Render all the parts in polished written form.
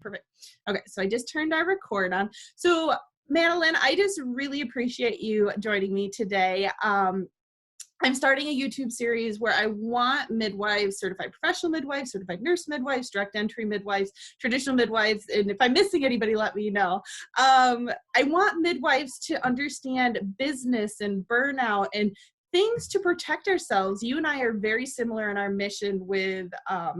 Perfect. Okay, so I just turned our record on. So, Madeline, I just really appreciate you joining me today. I'm starting a YouTube series where I want midwives, certified professional midwives, certified nurse midwives, direct entry midwives, traditional midwives, and if I'm missing anybody, let me know. I want midwives to understand business and burnout and things to protect ourselves. You and I are very similar in our mission with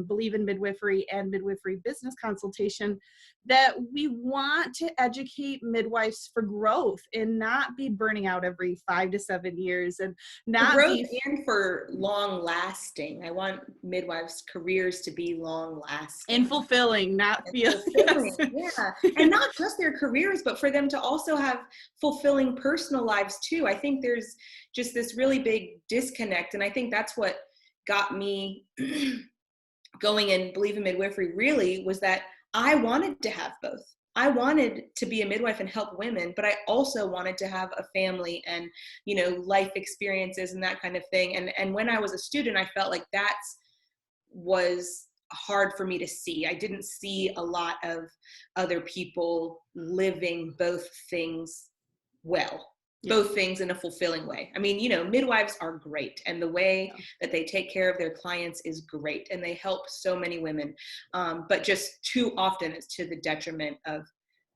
Believe in Midwifery and Midwifery Business Consultation, that we want to educate midwives for growth and not be burning out every 5 to 7 years and not for growth and for long lasting. I want midwives' careers to be long lasting and fulfilling, not fulfilling. Yeah, and not just their careers, but for them to also have fulfilling personal lives too. I think there's just this really big disconnect, and I think that's what got me going in Believe in Midwifery really was that I wanted to have both. I wanted to be a midwife and help women, but I also wanted to have a family and, life experiences and that kind of thing. And when I was a student, I felt like that was hard for me to see. I didn't see a lot of other people living both things well. Both things in a fulfilling way. I mean, midwives are great, and the way that they take care of their clients is great, and they help so many women. But just too often it's to the detriment of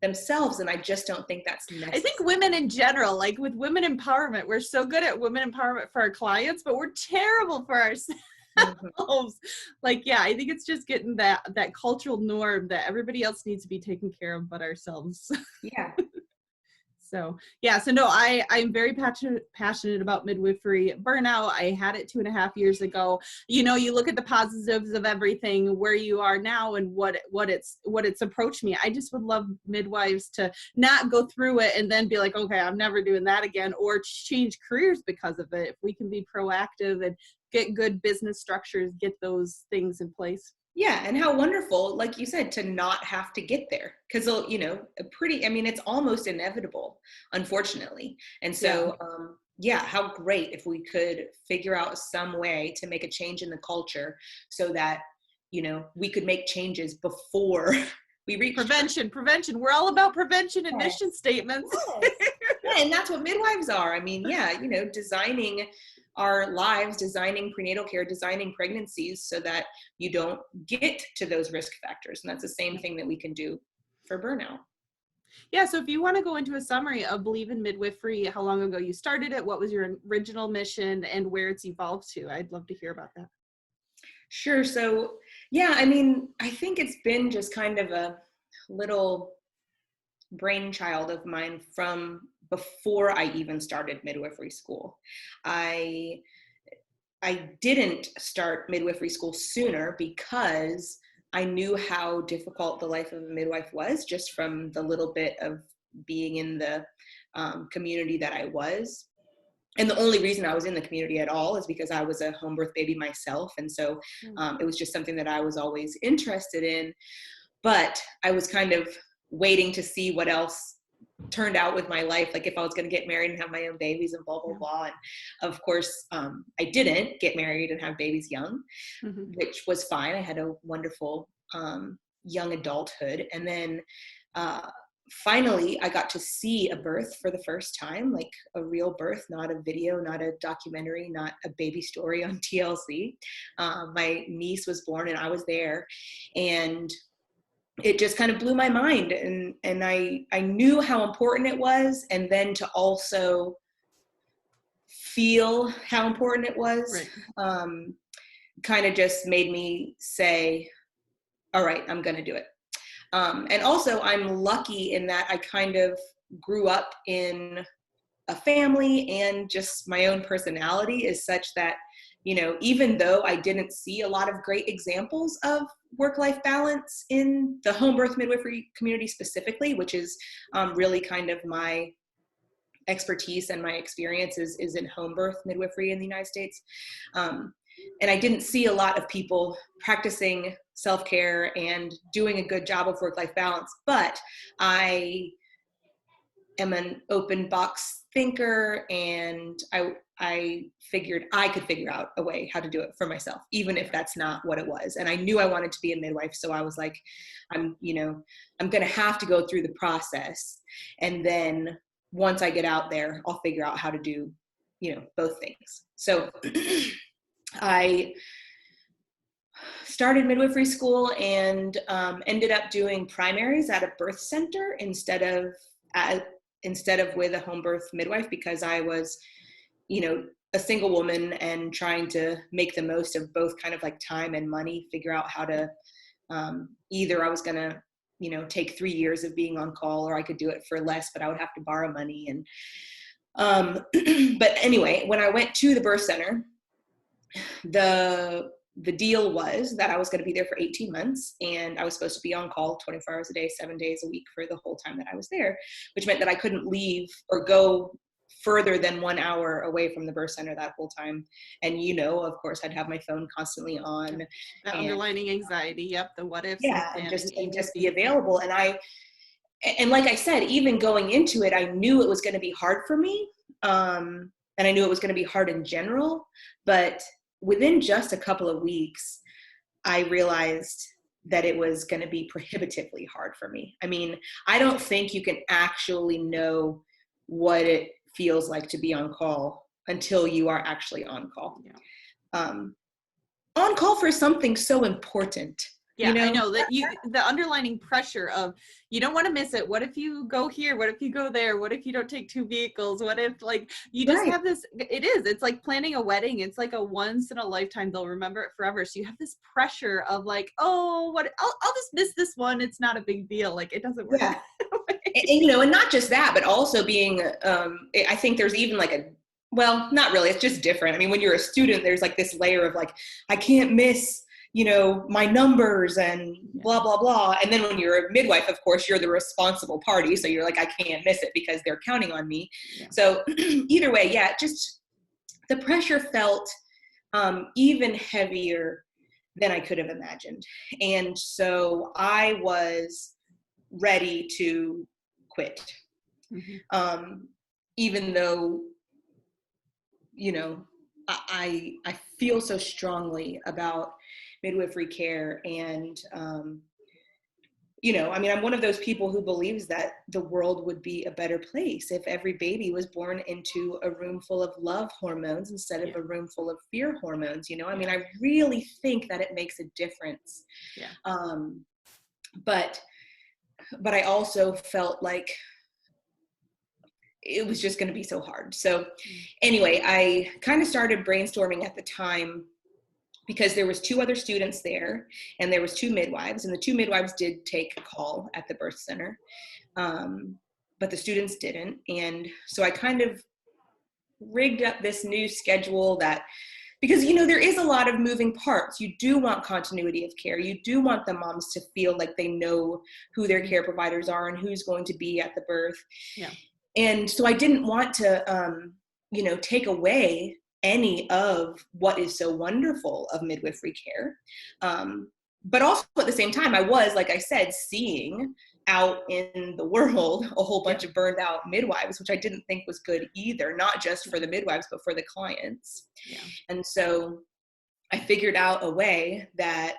themselves, and I just don't think that's necessary. I think women in general, like with women empowerment, we're so good at women empowerment for our clients, but we're terrible for ourselves. Mm-hmm. I think it's just getting that cultural norm that everybody else needs to be taken care of but ourselves. Yeah. So no, I'm very passionate about midwifery burnout. I had it 2.5 years ago. You look at the positives of everything where you are now and what it's approached me. I just would love midwives to not go through it and then be like, okay, I'm never doing that again, or change careers because of it. If we can be proactive and get good business structures, get those things in place. Yeah. And how wonderful, like you said, to not have to get there. Because, it's almost inevitable, unfortunately. And so, how great if we could figure out some way to make a change in the culture so that, we could make changes before we reach prevention. We're all about prevention and mission statements. Yes. Yeah, and that's what midwives are. I mean, designing our lives, designing prenatal care, designing pregnancies so that you don't get to those risk factors. And that's the same thing that we can do for burnout. Yeah. So if you want to go into a summary of Believe in Midwifery, how long ago you started it, what was your original mission, and where it's evolved to, I'd love to hear about that. Sure. So, I think it's been just kind of a little brainchild of mine from before I even started midwifery school. I didn't start midwifery school sooner because I knew how difficult the life of a midwife was, just from the little bit of being in the community that I was. And the only reason I was in the community at all is because I was a home birth baby myself. And so it was just something that I was always interested in. But I was kind of waiting to see what else turned out with my life, like if I was going to get married and have my own babies and blah, blah, blah. And of course, I didn't get married and have babies young, which was fine. I had a wonderful young adulthood. And then finally, I got to see a birth for the first time, like a real birth, not a video, not a documentary, not a baby story on TLC. My niece was born and I was there. And it just kind of blew my mind, and I knew how important it was, and then to also feel how important it was, kind of just made me say, all right, I'm going to do it. And also I'm lucky in that I kind of grew up in a family, and just my own personality is such that, even though I didn't see a lot of great examples of work-life balance in the home birth midwifery community specifically, which is really kind of my expertise and my experience is in home birth midwifery in the United States. And I didn't see a lot of people practicing self-care and doing a good job of work-life balance, but I am an open box thinker, and I figured I could figure out a way how to do it for myself, even if that's not what it was. And I knew I wanted to be a midwife. So I was like, I'm going to have to go through the process. And then once I get out there, I'll figure out how to do, both things. So I started midwifery school and ended up doing primaries at a birth center instead of with a home birth midwife, because I was, a single woman and trying to make the most of both kind of like time and money, figure out how to either I was going to, take 3 years of being on call, or I could do it for less, but I would have to borrow money. And but anyway, when I went to the birth center, the deal was that I was going to be there for 18 months, and I was supposed to be on call 24 hours a day, 7 days a week for the whole time that I was there, which meant that I couldn't leave or go further than 1 hour away from the birth center that whole time. And, of course, I'd have my phone constantly on. The underlining anxiety. Yep. The what ifs. Yeah. And just be available. And like I said, even going into it, I knew it was going to be hard for me. And I knew it was going to be hard in general, but within just a couple of weeks, I realized that it was going to be prohibitively hard for me. I mean, I don't think you can actually know what it feels like to be on call until you are actually on call. Yeah. On call for something so important. Yeah, I know that the underlining pressure of you don't want to miss it. What if you go here? What if you go there? What if you don't take 2 vehicles? What if you just have this, it's like planning a wedding. It's like a once in a lifetime. They'll remember it forever. So you have this pressure of like, oh, I'll just miss this one. It's not a big deal. Like it doesn't work. Yeah. And not just that, but also being, I think there's even like well, not really. It's just different. I mean, when you're a student, there's like this layer of like, I can't miss my numbers and blah, blah, blah. And then when you're a midwife, of course, you're the responsible party. So you're like, I can't miss it because they're counting on me. Yeah. So either way, just the pressure felt even heavier than I could have imagined. And so I was ready to quit. Mm-hmm. Even though, I feel so strongly about midwifery care. And, I'm one of those people who believes that the world would be a better place if every baby was born into a room full of love hormones instead of a room full of fear hormones. I really think that it makes a difference. Yeah. But I also felt like it was just going to be so hard. So anyway, I kind of started brainstorming at the time, because there was 2 other students there and there was 2 midwives, and the 2 midwives did take a call at the birth center. But the students didn't. And so I kind of rigged up this new schedule because, there is a lot of moving parts. You do want continuity of care. You do want the moms to feel like they know who their care providers are and who's going to be at the birth. Yeah. And so I didn't want to, take away any of what is so wonderful of midwifery care. But also at the same time, I was, like I said, seeing out in the world a whole bunch of burned out midwives, which I didn't think was good either, not just for the midwives, but for the clients. Yeah. And so I figured out a way that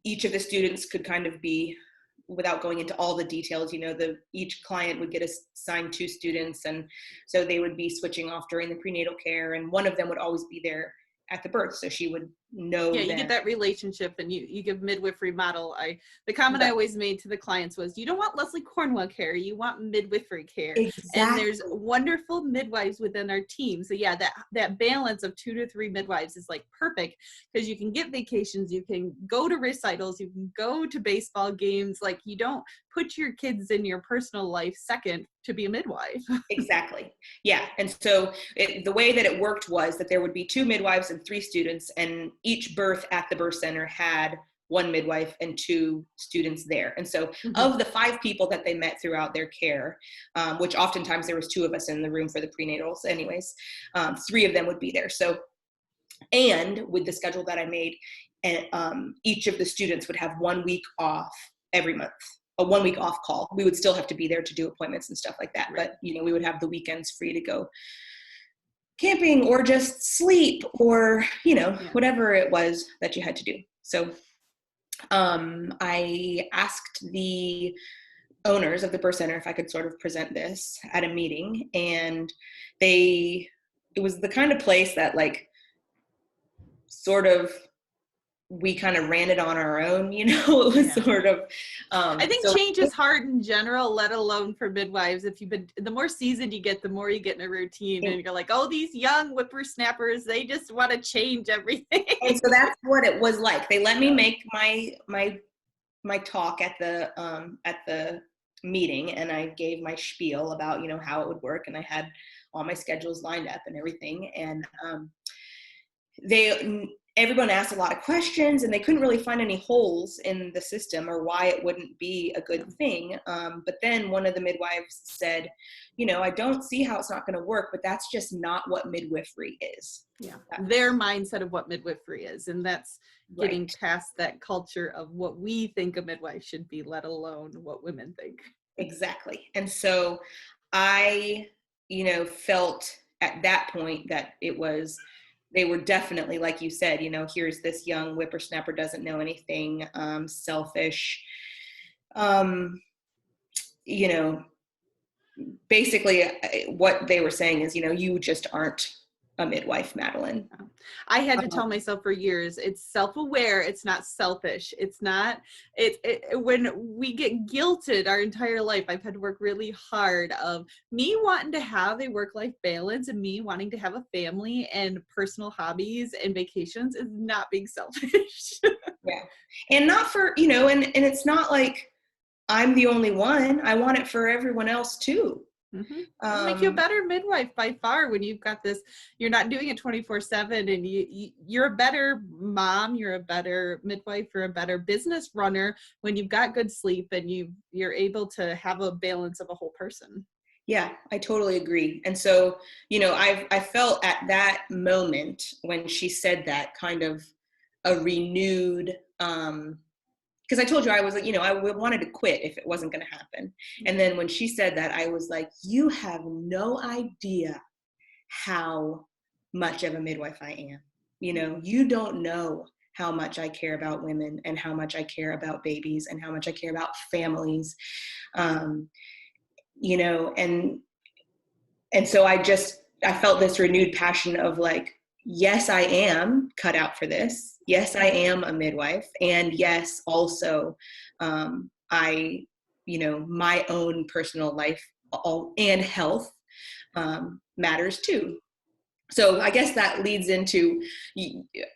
each of the students could kind of be, without going into all the details, each client would get assigned 2 students. And so they would be switching off during the prenatal care. And one of them would always be there at the birth. So she would know. Yeah, you get that relationship, and you give midwifery model. The comment I always made to the clients was, you don't want Leslie Cornwell care, you want midwifery care. Exactly. And there's wonderful midwives within our team. So yeah, that balance of 2 to 3 midwives is like perfect, because you can get vacations, you can go to recitals, you can go to baseball games. Like, you don't put your kids in your personal life second to be a midwife. Exactly. Yeah. And so the way that it worked was that there would be 2 midwives and 3 students, and each birth at the birth center had 1 midwife and 2 students there. And so of the 5 people that they met throughout their care, which oftentimes there was 2 of us in the room for the prenatals anyways, 3 of them would be there. So, and with the schedule that I made, each of the students would have 1 week off every month. A 1 week off call. We would still have to be there to do appointments and stuff like that. Right. But, we would have the weekends free to go camping or just sleep or, Yeah. whatever it was that you had to do. So I asked the owners of the birth center if I could sort of present this at a meeting, and it was the kind of place that like sort of we kind of ran it on our own, it was Yeah. sort of I think so change is hard in general, let alone for midwives. If the more seasoned you get, the more you get in a routine, and you're like, oh, these young whippersnappers, they just want to change everything. and so that's what it was like. They let me make my talk at the meeting, and I gave my spiel about how it would work, and I had all my schedules lined up and everything, and everyone asked a lot of questions, and they couldn't really find any holes in the system or why it wouldn't be a good thing. But then one of the midwives said, I don't see how it's not going to work, but that's just not what midwifery is. Yeah, their mindset of what midwifery is, and that's getting Right. past that culture of what we think a midwife should be, let alone what women think. Exactly. And so I, felt at that point that they were definitely, like you said, here's this young whippersnapper, doesn't know anything, selfish, you know, basically what they were saying is, you just aren't a midwife, Madeline. I had to tell myself for years, it's self-aware, it's not selfish. It's not, when we get guilted our entire life, I've had to work really hard of me wanting to have a work-life balance and me wanting to have a family and personal hobbies and vacations is not being selfish. Yeah. And not for, and it's not like I'm the only one. I want it for everyone else too. Mm-hmm. It'll make you a better midwife by far when you've got this. You're not doing it 24/7, and you're a better mom. You're a better midwife. You're a better business runner when you've got good sleep and you're able to have a balance of a whole person. Yeah, I totally agree. And so, I felt at that moment when she said that, kind of a renewed, because I told you I was like, I wanted to quit if it wasn't going to happen. And then when she said that, I was like, you have no idea how much of a midwife I am. You don't know how much I care about women and how much I care about babies and how much I care about families. And so I felt this renewed passion of like, yes, I am cut out for this. Yes, I am a midwife. And yes, also, my own personal life and health matters too. So I guess that leads into,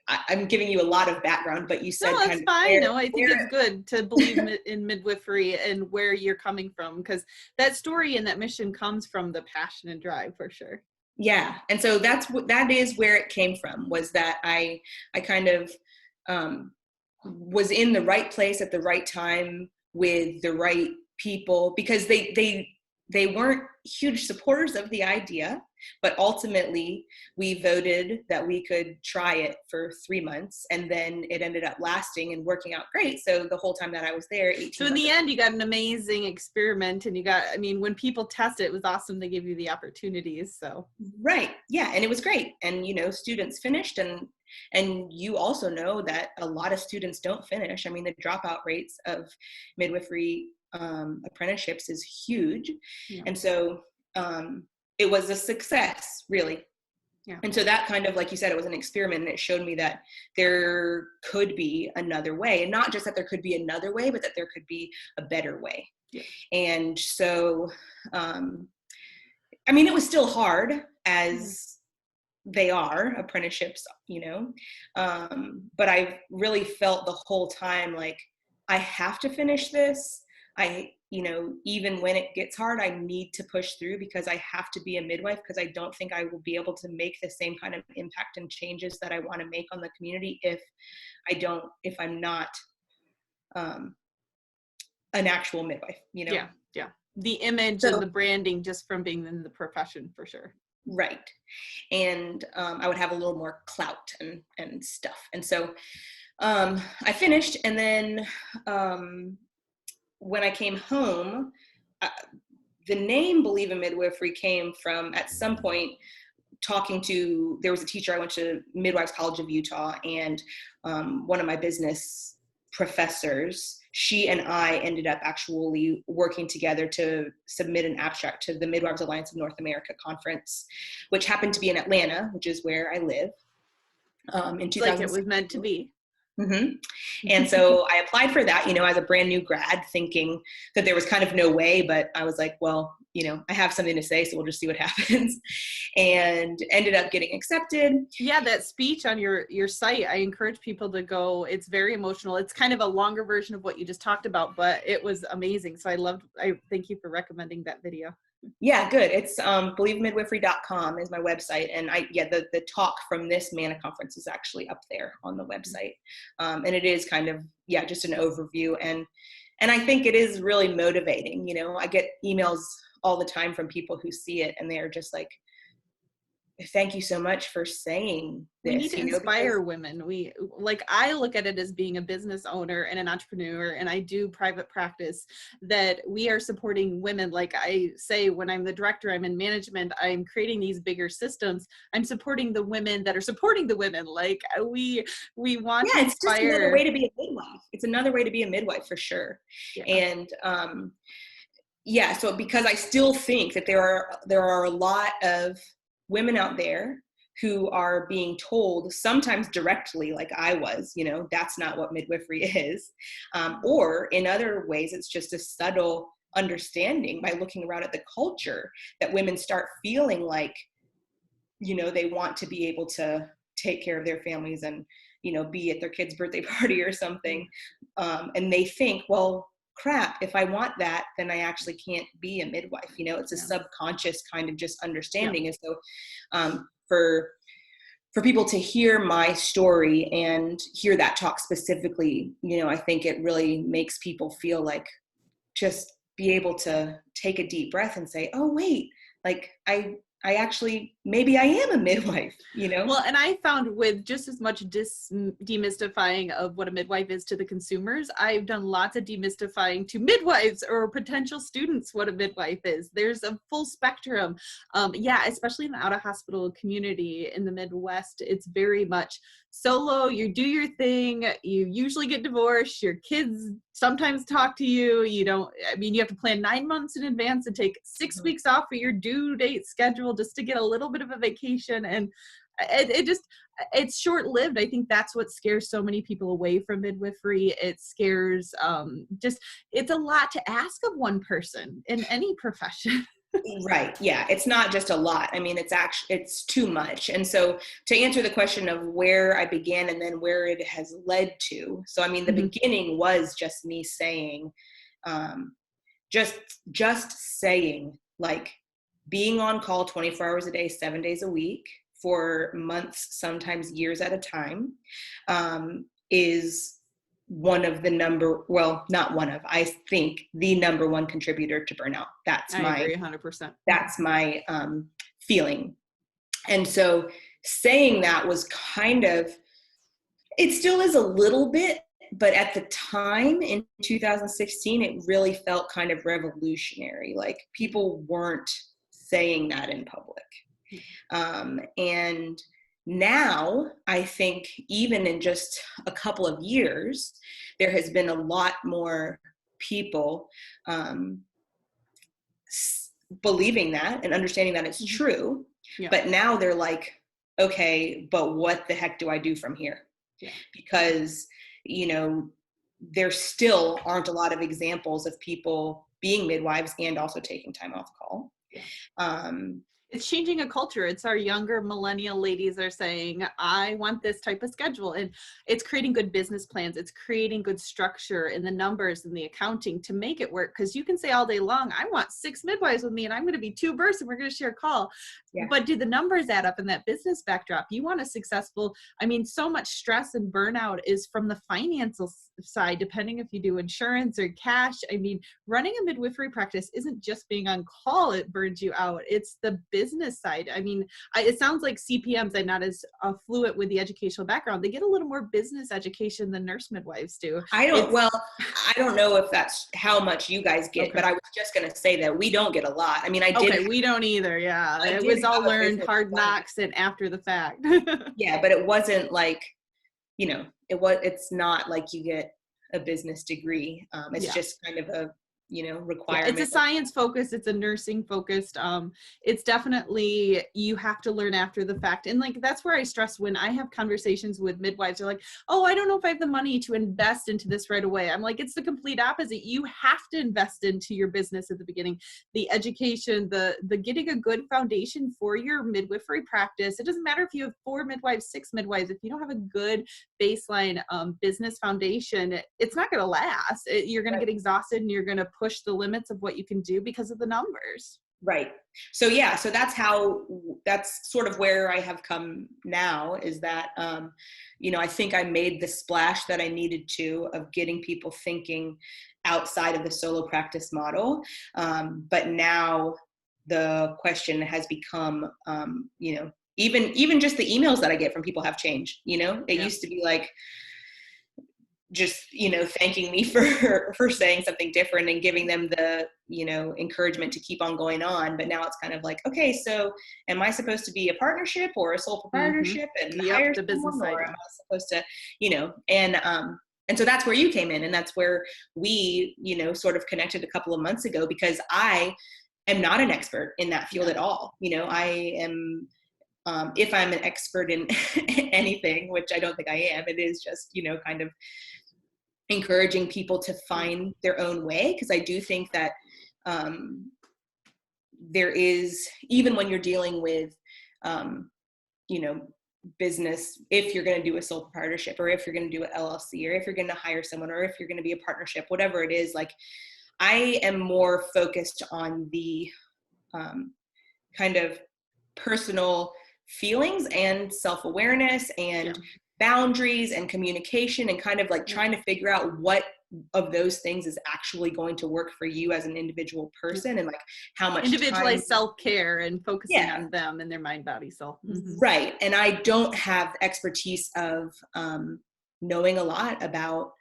I'm giving you a lot of background, but you said no, that's fine. No, I think it's good to believe in midwifery and where you're coming from, because that story and that mission comes from the passion and drive for sure. Yeah. And so that is where it came from, was that I kind of was in the right place at the right time with the right people, because they weren't huge supporters of the idea, but ultimately we voted that we could try it for 3 months, and then it ended up lasting and working out great. So the whole time that I was there, 18 so in the end, you got an amazing experiment, and when people test it, it was awesome. They give you the opportunities. So right. Yeah. And it was great. And, students finished, and you also know that a lot of students don't finish. I mean, the dropout rates of midwifery apprenticeships is huge. Yeah. And so it was a success, really. Yeah. And so that kind of, like you said, it was an experiment, and it showed me that there could be another way, and not just that there could be another way, but that there could be a better way. Yeah. And so, it was still hard, as they are apprenticeships, but I really felt the whole time like, I have to finish this. Even when it gets hard, I need to push through, because I have to be a midwife, because I don't think I will be able to make the same kind of impact and changes that I want to make on the community if I'm not an actual midwife, Yeah. The image and the branding just from being in the profession, for sure. Right. And I would have a little more clout and stuff. And so I finished, and then when I came home, the name Believe in Midwifery came from, at some point, there was a teacher, I went to Midwives College of Utah, and one of my business professors, she and I ended up actually working together to submit an abstract to the Midwives Alliance of North America conference, which happened to be in Atlanta, which is where I live, in 2006. Like it was meant to be. Mm-hmm. And so I applied for that, as a brand new grad, thinking that there was kind of no way, but I was like, well, I have something to say, so we'll just see what happens, and ended up getting accepted. Yeah, that speech on your site, I encourage people to go. It's very emotional. It's kind of a longer version of what you just talked about, but it was amazing. So I thank you for recommending that video. Yeah, good. It's believemidwifery.com is my website. And the talk from this MANA conference is actually up there on the website. And it is kind of, just an overview. And I think it is really motivating. I get emails all the time from people who see it, and they're just like, thank you so much for saying this. We need to inspire women. I look at it as being a business owner and an entrepreneur, and I do private practice, that we are supporting women. Like I say, when I'm the director, I'm in management, I'm creating these bigger systems. I'm supporting the women that are supporting the women. Like we want to inspire. It's just another way to be a midwife. It's another way to be a midwife for sure. Yeah. And so because I still think that there are a lot of women out there who are being told, sometimes directly, like I was, that's not what midwifery is. Or in other ways, it's just a subtle understanding by looking around at the culture that women start feeling like, they want to be able to take care of their families and, be at their kid's birthday party or something. And they think, well, crap, if I want that, then I actually can't be a midwife. It's a subconscious kind of just understanding. And so for people to hear my story and hear that talk specifically, I think it really makes people feel like, just be able to take a deep breath and say, oh, wait, like I actually, maybe I am a midwife, Well, and I found with just as much demystifying of what a midwife is to the consumers, I've done lots of demystifying to midwives or potential students what a midwife is. There's a full spectrum. Especially in the out-of-hospital community in the Midwest, it's very much solo. You do your thing. You usually get divorced. Your kids sometimes talk to you. You have to plan 9 months in advance and take 6 weeks off for your due date schedule just to get a little bit of a vacation. And it's short-lived. I think that's what scares so many people away from midwifery. It scares, it's a lot to ask of one person in any profession. Right. Yeah. It's not just a lot. I mean, it's too much. And so to answer the question of where I began and then where it has led to. So, I mean, the beginning was just me saying, just saying, like, being on call 24 hours a day, 7 days a week for months, sometimes years at a time, is one of the I think the number one contributor to burnout. I agree 100%. That's my feeling. And so saying that was kind of, it still is a little bit, but at the time in 2016, it really felt kind of revolutionary. Like people weren't saying that in public. And now, I think even in just a couple of years, there has been a lot more people believing that and understanding that it's true. Yeah. But now they're like, okay, but what the heck do I do from here? Yeah. Because, there still aren't a lot of examples of people being midwives and also taking time off call. Yeah. It's changing a culture. It's our younger millennial ladies are saying, I want this type of schedule. And it's creating good business plans. It's creating good structure in the numbers and the accounting to make it work. Because you can say all day long, I want 6 midwives with me and I'm going to be 2 births and we're going to share a call. Yeah. But do the numbers add up in that business backdrop? You want a successful, so much stress and burnout is from the financial side, depending if you do insurance or cash. Running a midwifery practice isn't just being on call. It burns you out. It's the business business side. I mean, it sounds like CPMs, I'm not as fluent with the educational background. They get a little more business education than nurse midwives do. I don't know if that's how much you guys get, but I was just going to say that we don't get a lot. I mean, we don't either. Yeah. It was all learned hard knocks and after the fact. Yeah. But it wasn't like, it's not like you get a business degree. It's just kind of a, requirement. It's a science focused, it's a nursing focused. It's definitely, you have to learn after the fact. And like, that's where I stress when I have conversations with midwives, they're like, oh, I don't know if I have the money to invest into this right away. I'm like, it's the complete opposite. You have to invest into your business at the beginning, the education, the getting a good foundation for your midwifery practice. It doesn't matter if you have 4 midwives, 6 midwives, if you don't have a good baseline business foundation, it's not going to last. You're going to get exhausted and you're going to push the limits of what you can do because of the numbers. Right. So that's sort of where I have come now, is that, I think I made the splash that I needed to, of getting people thinking outside of the solo practice model. But now the question has become, even just the emails that I get from people have changed. It used to be like, just, thanking me for saying something different and giving them the, encouragement to keep on going on. But now it's kind of like, okay, so am I supposed to be a partnership or a sole proprietorship and hire the business side, or am I supposed to, and so that's where you came in, and that's where we, sort of connected a couple of months ago, because I am not an expert in that field at all. I am, if I'm an expert in anything, which I don't think I am, it is just, kind of encouraging people to find their own way. Because I do think that there is, even when you're dealing with, business, if you're going to do a sole proprietorship, or if you're going to do an LLC, or if you're going to hire someone, or if you're going to be a partnership, whatever it is, like, I am more focused on the kind of personal feelings and self-awareness and boundaries and communication, and kind of like trying to figure out what of those things is actually going to work for you as an individual person, and like how much individualized self-care and focusing on them and their mind, body, soul. Right. And I don't have expertise of knowing a lot about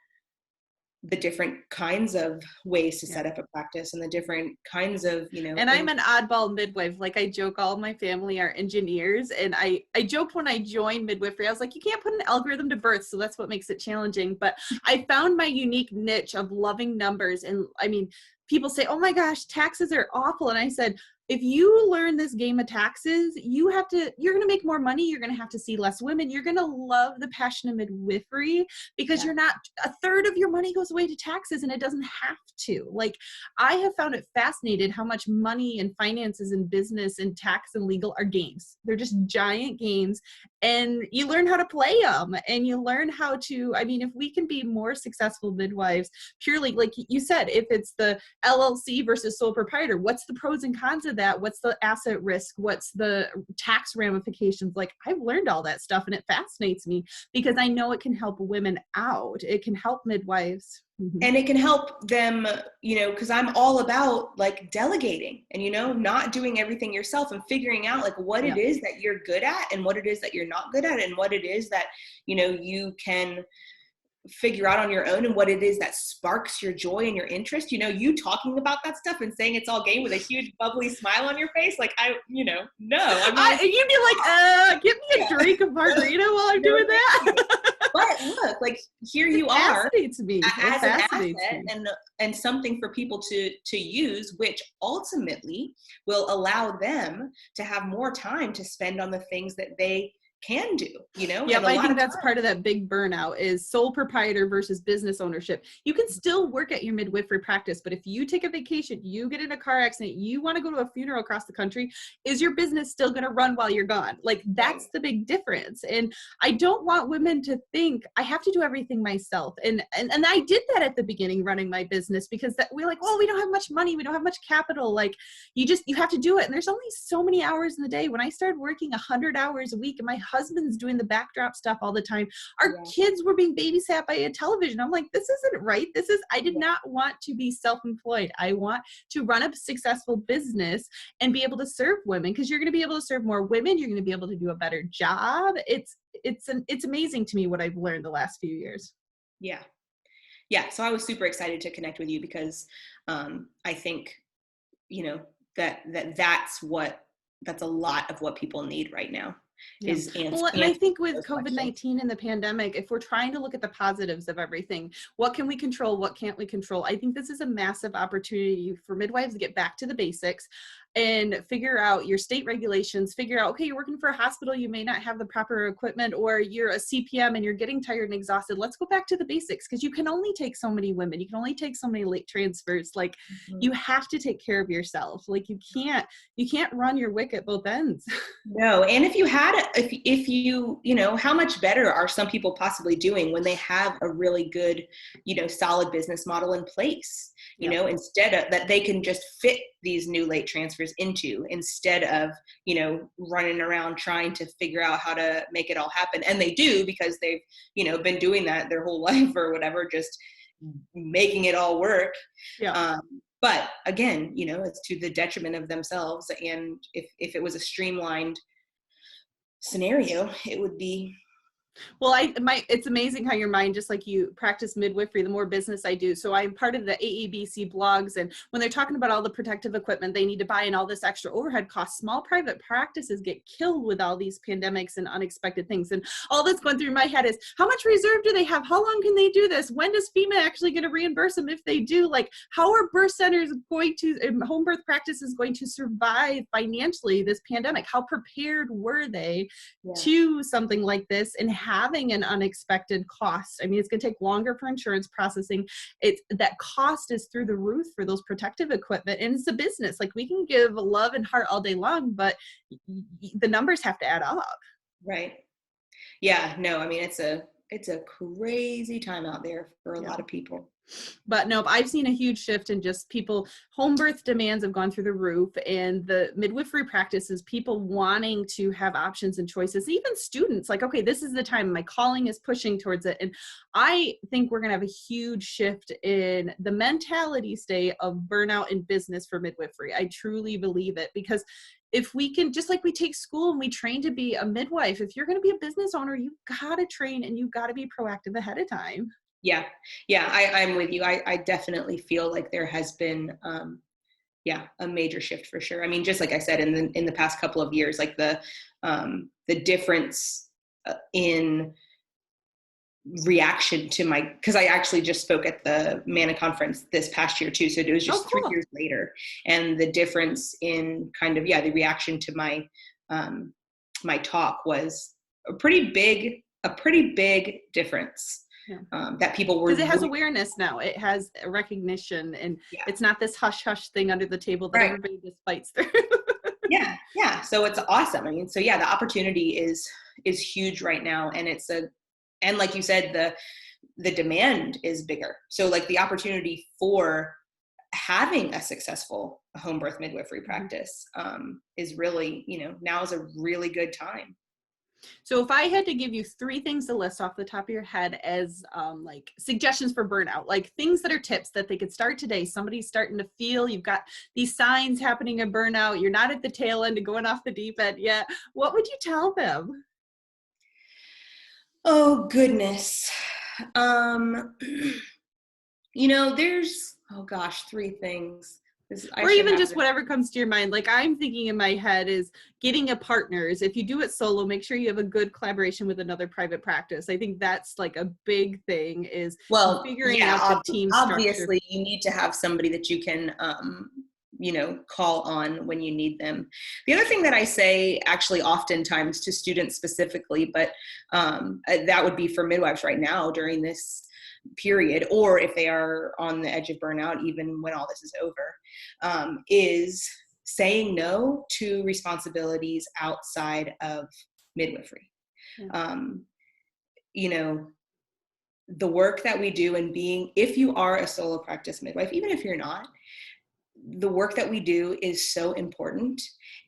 the different kinds of ways to set up a practice, and the different kinds of, and I'm an oddball midwife. Like, I joke, all of my family are engineers, and I joked when I joined midwifery, I was like, you can't put an algorithm to birth, so that's what makes it challenging. But I found my unique niche of loving numbers. And I mean, people say, oh my gosh, taxes are awful. And I said, if you learn this game of taxes, you're going to make more money. You're going to have to see less women. You're going to love the passion of midwifery, because you're not, a third of your money goes away to taxes, and it doesn't have to. Like, I have found it fascinating how much money and finances and business and tax and legal are games. They're just giant games, and you learn how to play them, and you learn how to, I mean, if we can be more successful midwives, purely, like you said, if it's the LLC versus sole proprietor, what's the pros and cons of that? What's the asset risk? What's the tax ramifications? Like, I've learned all that stuff, and it fascinates me because I know it can help women out. It can help midwives. And it can help them, because I'm all about like delegating and, not doing everything yourself, and figuring out like what it is that you're good at and what it is that you're not good at, and what it is that, you can figure out on your own, and what it is that sparks your joy and your interest. You talking about that stuff and saying it's all game with a huge bubbly smile on your face, like, no, you'd be like, give me a drink of margarita while I'm doing that. But look, like, here you are as an asset and something for people to use, which ultimately will allow them to have more time to spend on the things that they can do, Yeah, I think that's part of that big burnout, is sole proprietor versus business ownership. You can still work at your midwifery practice, but if you take a vacation, you get in a car accident, you want to go to a funeral across the country, is your business still going to run while you're gone? Like, that's the big difference. And I don't want women to think I have to do everything myself. And I did that at the beginning, running my business, because we're like, oh, we don't have much money, we don't have much capital. Like, you have to do it. And there's only so many hours in the day. When I started working 100 hours a week, and my husbands doing the backdrop stuff all the time. Our Yeah. kids were being babysat by a television. I'm like, this isn't right. I did not want to be self-employed. I want to run a successful business and be able to serve women, because you're going to be able to serve more women. You're going to be able to do a better job. It's amazing to me what I've learned the last few years. Yeah. Yeah. So I was super excited to connect with you because I think, that's a lot of what people need right now. Yeah. Well, and I think with COVID-19 and the pandemic, if we're trying to look at the positives of everything, what can we control? What can't we control? I think this is a massive opportunity for midwives to get back to the basics and figure out your state regulations, figure out, okay, you're working for a hospital, you may not have the proper equipment, or you're a CPM and you're getting tired and exhausted. Let's go back to the basics, because you can only take so many women. You can only take so many late transfers. Like, you have to take care of yourself. Like, you can't run your wick at both ends. No. And if how much better are some people possibly doing when they have a really good, solid business model in place, instead of that, they can just fit these new late transfers into, instead of, running around trying to figure out how to make it all happen. And they do, because they've, been doing that their whole life or whatever, just making it all work. Yeah. But again, it's to the detriment of themselves. And if it was a streamlined scenario, it would be. Well, it's amazing how your mind, just like you practice midwifery, the more business I do. So I'm part of the AABC blogs, and when they're talking about all the protective equipment they need to buy and all this extra overhead costs, small private practices get killed with all these pandemics and unexpected things. And all that's going through my head is, how much reserve do they have? How long can they do this? When does FEMA actually going to reimburse them if they do? Like, how are birth centers going to, home birth practices going to survive financially this pandemic? How prepared were they to something like this and having an unexpected cost? I mean, it's going to take longer for insurance processing. That cost is through the roof for those protective equipment, and it's a business. Like, we can give love and heart all day long, but the numbers have to add up. Right. Yeah. No, I mean, it's a crazy time out there for a lot of people. But no, I've seen a huge shift in just people. Home birth demands have gone through the roof, and the midwifery practices, people wanting to have options and choices, even students like, okay, this is the time, my calling is pushing towards it. And I think we're going to have a huge shift in the mentality state of burnout in business for midwifery. I truly believe it, because if we can, just like we take school and we train to be a midwife, if you're going to be a business owner, you got to train and you got to be proactive ahead of time. Yeah. I'm with you. I definitely feel like there has been, a major shift for sure. I mean, just like I said, in the past couple of years, like the difference in reaction to because I actually just spoke at the MANA conference this past year too. So it was just 3 years later, and the difference in kind of, the reaction to my, my talk was a pretty big difference. That people were, because it has awareness now, it has a recognition, and it's not this hush thing under the table that everybody just fights through. yeah So it's awesome. I mean, so the opportunity is huge right now, and and like you said, the demand is bigger. So like the opportunity for having a successful home birth midwifery practice is really, now is a really good time. So if I had to give you 3 things to list off the top of your head as like suggestions for burnout, like things that are tips that they could start today, somebody's starting to feel you've got these signs happening of burnout, you're not at the tail end of going off the deep end yet, what would you tell them? Oh, goodness. There's, 3 things. Or even just whatever comes to your mind. Like, I'm thinking in my head is getting a partners. If you do it solo, make sure you have a good collaboration with another private practice. I think that's like a big thing, is figuring out the team structure. Obviously, you need to have somebody that you can, call on when you need them. The other thing that I say actually oftentimes to students specifically, but that would be for midwives right now during this period, or if they are on the edge of burnout, even when all this is over, is saying no to responsibilities outside of midwifery. The work that we do, and if you are a solo practice midwife, even if you're not, the work that we do is so important.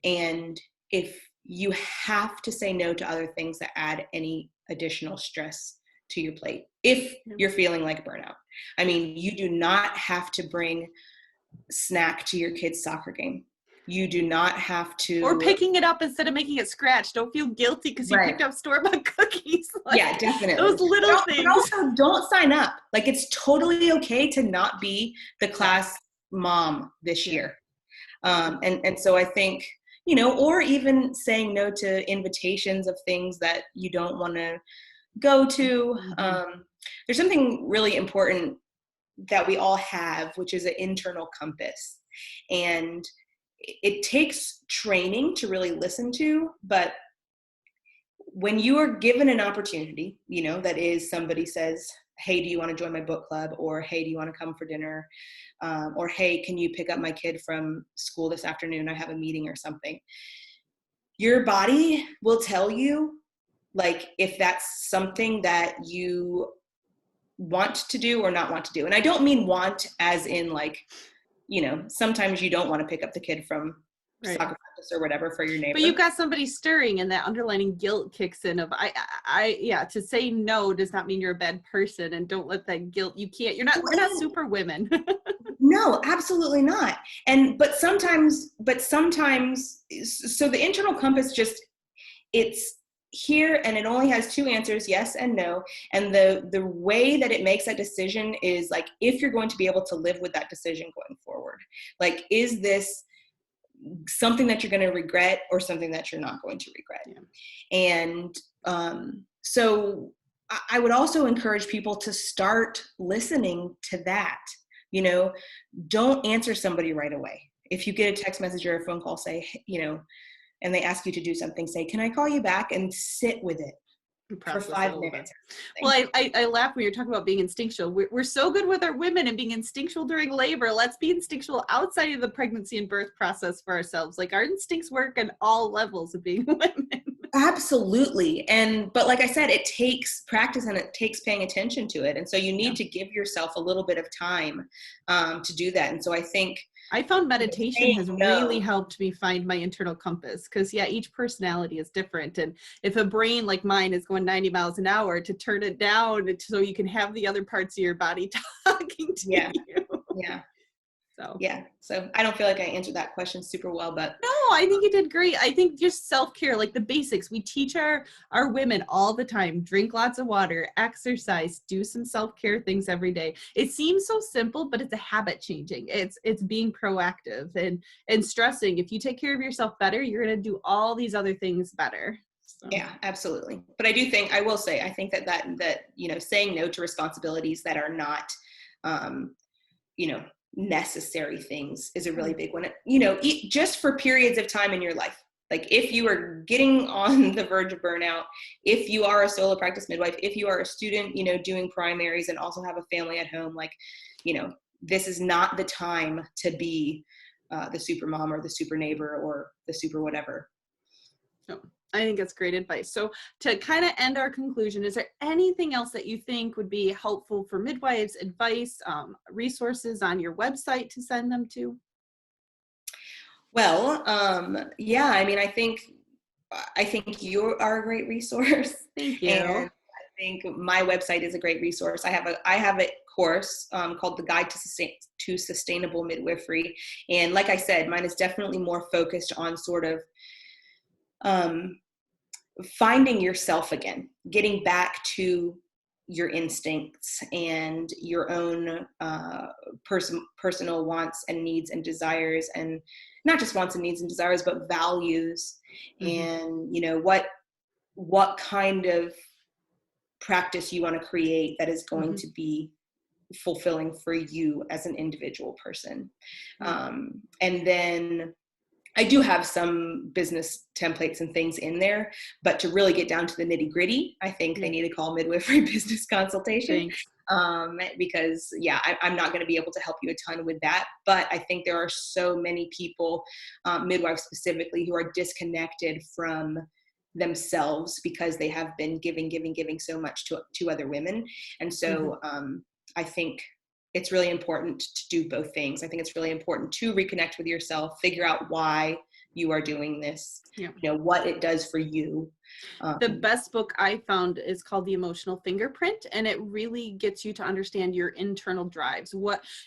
And if you have to say no to other things that add any additional stress to your plate if you're feeling like burnout. I mean, you do not have to bring snack to your kid's soccer game. You do not have to. Or picking it up instead of making it scratch. Don't feel guilty because you picked up store-bought cookies. Like, yeah, definitely. Those little things. But also, don't sign up. Like, it's totally okay to not be the class mom this year. And so I think, or even saying no to invitations of things that you don't want to go to. There's something really important that we all have, which is an internal compass. And it takes training to really listen to, but when you are given an opportunity, that is somebody says, hey, do you want to join my book club? Or, hey, do you want to come for dinner? Or, hey, can you pick up my kid from school this afternoon? I have a meeting or something. Your body will tell you, like, if that's something that you want to do or not want to do. And I don't mean want as in like, sometimes you don't want to pick up the kid from soccer practice or whatever for your neighbor. But you've got somebody stirring and that underlining guilt kicks in of, to say no does not mean you're a bad person, and don't let that guilt, we're not super women. No, absolutely not. But sometimes, so the internal compass it's here, and it only has two answers, yes and no. And the way that it makes that decision is like, if you're going to be able to live with that decision going forward, like, is this something that you're going to regret or something that you're not going to regret? And so I would also encourage people to start listening to that. Don't answer somebody right away. If you get a text message or a phone call, say, and they ask you to do something, say, can I call you back? And sit with it for 5 minutes. Well, I laugh when you're talking about being instinctual. We're so good with our women and being instinctual during labor. Let's be instinctual outside of the pregnancy and birth process for ourselves. Like, our instincts work on all levels of being women. Absolutely. But like I said, it takes practice and it takes paying attention to it. And so you need to give yourself a little bit of time to do that. And so I think I found meditation has really helped me find my internal compass, because each personality is different. And if a brain like mine is going 90 miles an hour, to turn it down so you can have the other parts of your body talking to you. Yeah. So I don't feel like I answered that question super well, but no, I think you did great. I think just self-care, like the basics, we teach our women all the time: drink lots of water, exercise, do some self-care things every day. It seems so simple, but it's a habit changing. It's being proactive and stressing. If you take care of yourself better, you're going to do all these other things better. So. Yeah, absolutely. But I will say, I think that saying no to responsibilities that are not, necessary things is a really big one. Just for periods of time in your life. Like, if you are getting on the verge of burnout, if you are a solo practice midwife, if you are a student, doing primaries and also have a family at home, like, this is not the time to be the super mom or the super neighbor or the super whatever. No. I think that's great advice. So to kind of end our conclusion, is there anything else that you think would be helpful for midwives, advice, resources on your website to send them to? Well, I think you are a great resource. Thank you. And I think my website is a great resource. I have a course called The Guide to Sustainable Midwifery. And like I said, mine is definitely more focused on sort of finding yourself again, getting back to your instincts and your own personal wants and needs and desires, and not just wants and needs and desires, but values. And what kind of practice you want to create that is going to be fulfilling for you as an individual person. And then I do have some business templates and things in there, but to really get down to the nitty gritty, I think they need to call Midwifery Business Consultations. Because I'm not going to be able to help you a ton with that. But I think there are so many people, midwives specifically, who are disconnected from themselves because they have been giving so much to other women. And so I think it's really important to do both things. I think it's really important to reconnect with yourself, figure out why you are doing this, Yeah. you know, what it does for you. The best book I found is called The Emotional Fingerprint, and it really gets you to understand your internal drives.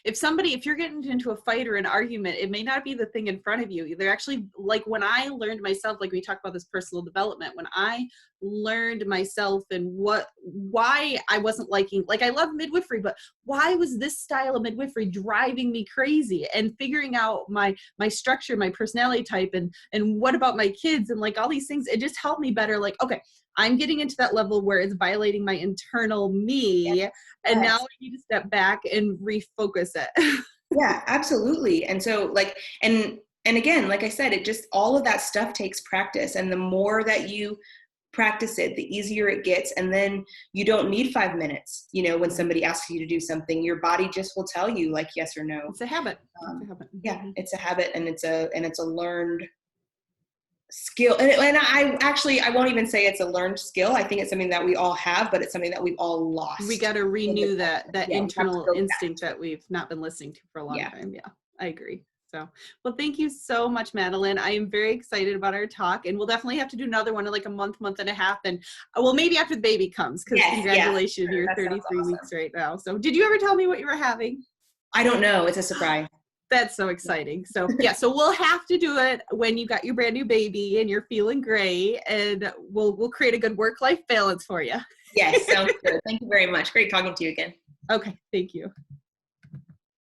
If you're getting into a fight or an argument, it may not be the thing in front of you. They're actually, like when I learned myself, like we talk about this personal development, when I learned myself and why I wasn't liking, like I love midwifery, but why was this style of midwifery driving me crazy, and figuring out my structure, my personality type, and what about my kids, and like all these things, it just helped me better. Like, okay, I'm getting into that level where it's violating my internal me. Yes. And now I need to step back and refocus it. Yeah, absolutely. And so like, and again, like I said, it just, all of that stuff takes practice. And the more that you practice it, the easier it gets. And then you don't need 5 minutes. You know, when somebody asks you to do something, your body just will tell you like yes or no. It's a habit. Yeah, it's a habit, and it's a learned skill. And I won't even say it's a learned skill. I think it's something that we all have, but it's something that we've all lost. We got to renew that internal instinct that we've not been listening to for a long time. Yeah, I agree. So, well, thank you so much, Madeline. I am very excited about our talk, and we'll definitely have to do another one in like a month and a half. And well, maybe after the baby comes, because congratulations, you're 33 weeks right now. So did you ever tell me what you were having? I don't know. It's a surprise. That's so exciting. So yeah, so we'll have to do it when you got your brand new baby and you're feeling great, and we'll create a good work-life balance for you. Yes, sounds good. Thank you very much. Great talking to you again. Okay, thank you.